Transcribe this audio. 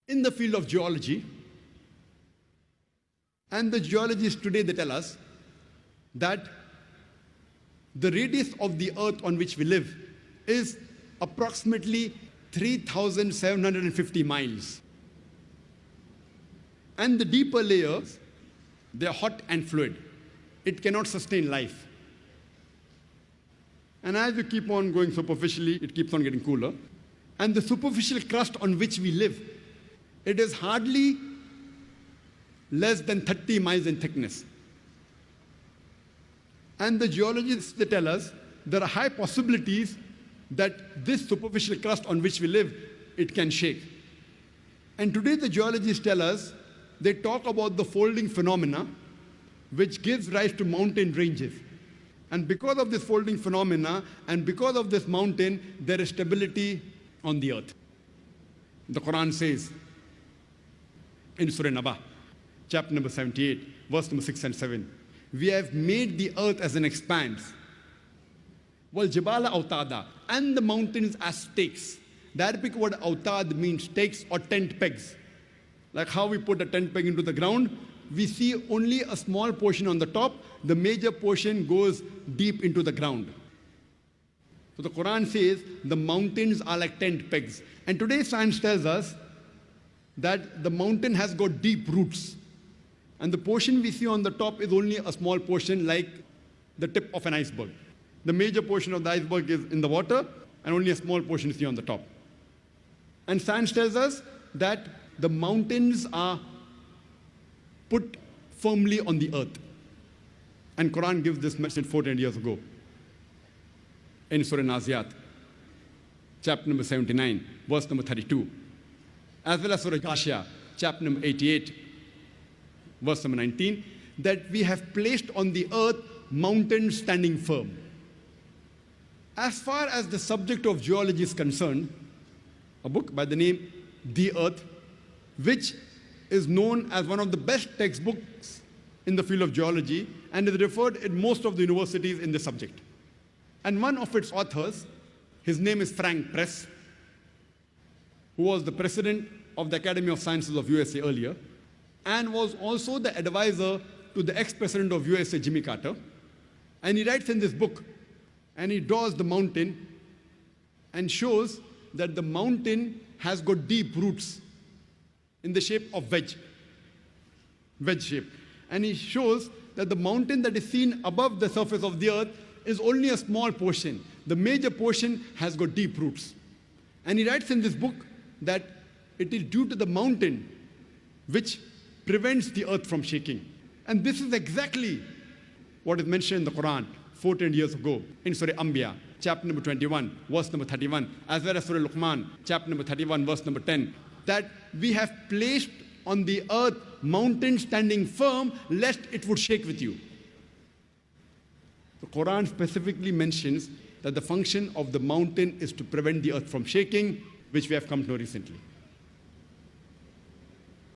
in the field of geology, and the geologists today, they tell us that the radius of the earth on which we live is approximately 3,750 miles. And the deeper layers, they are hot and fluid. It cannot sustain life. And as you keep on going superficially, it keeps on getting cooler. And the superficial crust on which we live, it is hardly less than 30 miles in thickness. And the geologists, they tell us there are high possibilities that this superficial crust on which we live, it can shake. And today the geologists tell us, they talk about the folding phenomena, which gives rise to mountain ranges. And because of this folding phenomena, and because of this mountain, there is stability on the earth. The Quran says in Surah Naba, chapter number 78, verse number 6 and 7, we have made the earth as an expanse, wal jibala autada, and the mountains as stakes. The Arabic word autad means stakes or tent pegs. Like how we put a tent peg into the ground, we see only a small portion on the top, the major portion goes deep into the ground. So the Quran says the mountains are like tent pegs. And today science tells us that the mountain has got deep roots. And the portion we see on the top is only a small portion, like the tip of an iceberg. The major portion of the iceberg is in the water, and only a small portion is here on the top. And science tells us that the mountains are put firmly on the earth. And Quran gives this message 14 years ago in Surah Naziat, chapter number 79, verse number 32. As well as Surah Ghashiyah, chapter number 88, verse number 19, that we have placed on the earth mountains standing firm. As far as the subject of geology is concerned, a book by the name The Earth, which is known as one of the best textbooks in the field of geology and is referred in most of the universities in the subject. And one of its authors, his name is Frank Press, who was the president of the Academy of Sciences of USA earlier, and was also the advisor to the ex-president of USA, Jimmy Carter. And he writes in this book, and he draws the mountain and shows that the mountain has got deep roots in the shape of wedge shape. And he shows that the mountain that is seen above the surface of the earth is only a small portion. The major portion has got deep roots. And he writes in this book that it is due to the mountain which prevents the earth from shaking. And this is exactly what is mentioned in the Quran 14 years ago in Surah Anbiya, chapter number 21, verse number 31, as well as Surah Luqman, chapter number 31, verse number 10, that we have placed on the earth mountains standing firm, lest it would shake with you. The Quran specifically mentions that the function of the mountain is to prevent the earth from shaking, which we have come to know recently.